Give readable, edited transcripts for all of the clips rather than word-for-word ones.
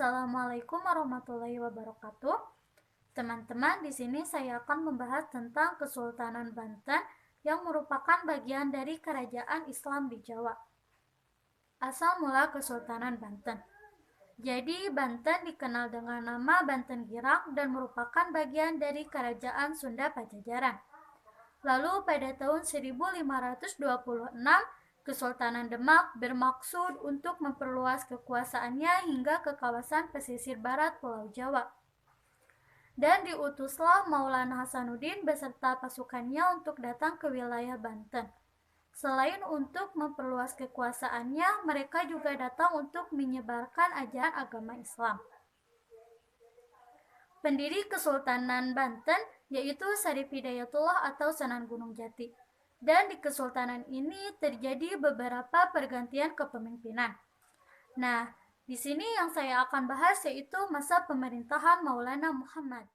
Assalamualaikum warahmatullahi wabarakatuh. Teman-teman, di sini saya akan membahas tentang Kesultanan Banten yang merupakan bagian dari Kerajaan Islam di Jawa. Asal mula Kesultanan Banten. Jadi, Banten dikenal dengan nama Banten Girang dan merupakan bagian dari Kerajaan Sunda Pajajaran. Lalu pada tahun 1526, Kesultanan Demak bermaksud untuk memperluas kekuasaannya hingga ke kawasan pesisir barat Pulau Jawa. Dan diutuslah Maulana Hasanuddin beserta pasukannya untuk datang ke wilayah Banten. Selain untuk memperluas kekuasaannya, mereka juga datang untuk menyebarkan ajaran agama Islam. Pendiri Kesultanan Banten yaitu Syarif Hidayatullah atau Sunan Gunung Jati. Dan di kesultanan ini terjadi beberapa pergantian kepemimpinan. Nah, di sini yang saya akan bahas yaitu masa pemerintahan Maulana Muhammad.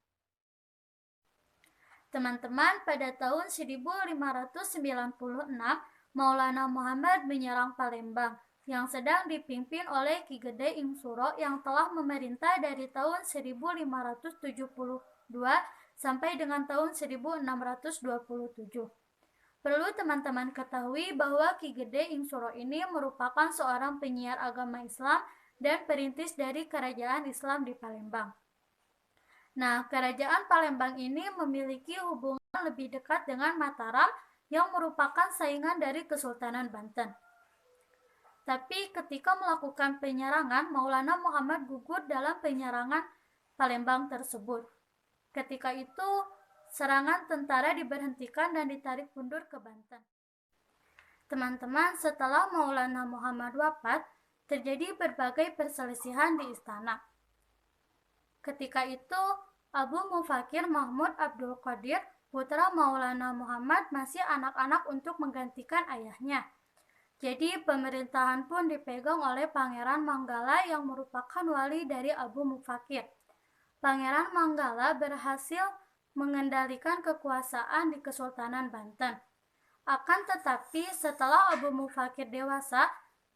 Teman-teman, pada tahun 1596, Maulana Muhammad menyerang Palembang yang sedang dipimpin oleh Ki Gede Ing Suro yang telah memerintah dari tahun 1572 sampai dengan tahun 1627. Perlu teman-teman ketahui bahwa Ki Gede Ing Suro ini merupakan seorang penyiar agama Islam dan perintis dari kerajaan Islam di Palembang. Nah, kerajaan Palembang ini memiliki hubungan lebih dekat dengan Mataram yang merupakan saingan dari Kesultanan Banten. Tapi ketika melakukan penyerangan, Maulana Muhammad gugur dalam penyerangan Palembang tersebut. Ketika itu, serangan tentara diberhentikan dan ditarik mundur ke Banten. Teman-teman, setelah Maulana Muhammad wafat, terjadi berbagai perselisihan di istana. Ketika itu, Abu Mufakir Mahmud Abdul Qadir, putra Maulana Muhammad, masih anak-anak untuk menggantikan ayahnya. Jadi pemerintahan pun dipegang oleh Pangeran Manggala yang merupakan wali dari Abu Mufakir. Pangeran Manggala berhasil mengendalikan kekuasaan di Kesultanan Banten. Akan tetapi setelah Abu Mufakir dewasa,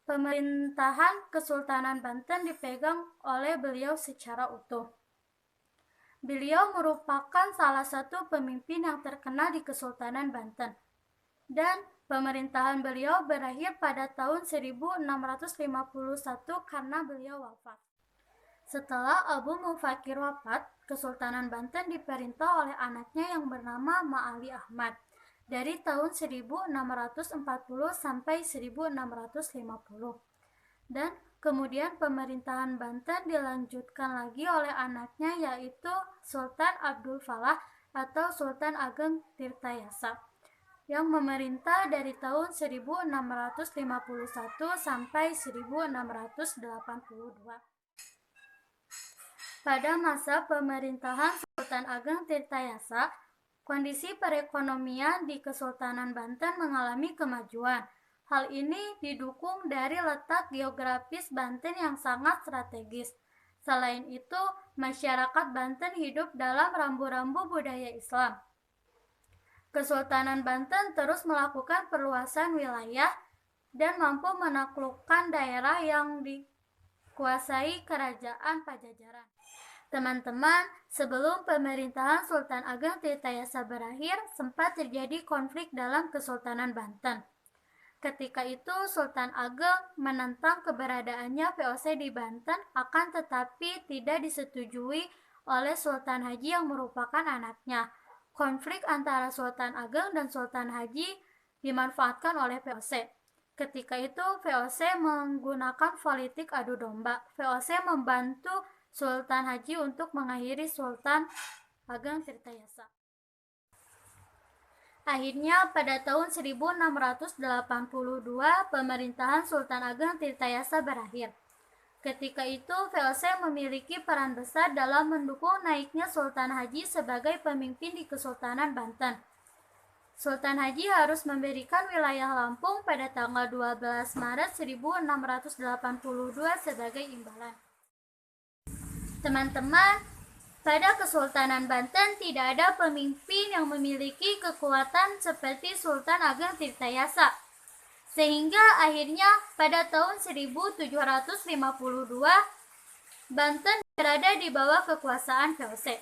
pemerintahan Kesultanan Banten dipegang oleh beliau secara utuh. Beliau merupakan salah satu pemimpin yang terkenal di Kesultanan Banten. Dan pemerintahan beliau berakhir pada tahun 1651 karena beliau wafat. Setelah Abu Mufakir wafat, Kesultanan Banten diperintah oleh anaknya yang bernama Ma'ali Ahmad dari tahun 1640 sampai 1650. Dan kemudian pemerintahan Banten dilanjutkan lagi oleh anaknya yaitu Sultan Abdul Falah atau Sultan Ageng Tirtayasa yang memerintah dari tahun 1651 sampai 1682. Pada masa pemerintahan Sultan Ageng Tirtayasa, kondisi perekonomian di Kesultanan Banten mengalami kemajuan. Hal ini didukung dari letak geografis Banten yang sangat strategis. Selain itu, masyarakat Banten hidup dalam rambu-rambu budaya Islam. Kesultanan Banten terus melakukan perluasan wilayah dan mampu menaklukkan daerah yang dikuasai Kerajaan Pajajaran. Teman-teman, sebelum pemerintahan Sultan Ageng Tirtayasa berakhir, sempat terjadi konflik dalam Kesultanan Banten. Ketika itu, Sultan Ageng menentang keberadaannya VOC di Banten, akan tetapi tidak disetujui oleh Sultan Haji yang merupakan anaknya. Konflik antara Sultan Ageng dan Sultan Haji dimanfaatkan oleh VOC. Ketika itu, VOC menggunakan politik adu domba. VOC membantu Sultan Haji untuk mengakhiri Sultan Ageng Tirtayasa. Akhirnya pada tahun 1682 pemerintahan Sultan Ageng Tirtayasa berakhir. Ketika itu VOC memiliki peran besar dalam mendukung naiknya Sultan Haji sebagai pemimpin di Kesultanan Banten. Sultan Haji harus memberikan wilayah Lampung pada tanggal 12 Maret 1682 sebagai imbalan. Teman-teman, pada Kesultanan Banten tidak ada pemimpin yang memiliki kekuatan seperti Sultan Ageng Tirtayasa. Sehingga akhirnya pada tahun 1752 Banten berada di bawah kekuasaan VOC.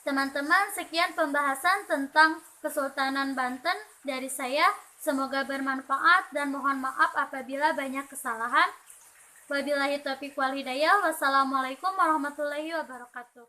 Teman-teman, sekian pembahasan tentang Kesultanan Banten dari saya. Semoga bermanfaat dan mohon maaf apabila banyak kesalahan. Wabillahi taufiq wal hidayah. Wassalamualaikum warahmatullahi wabarakatuh.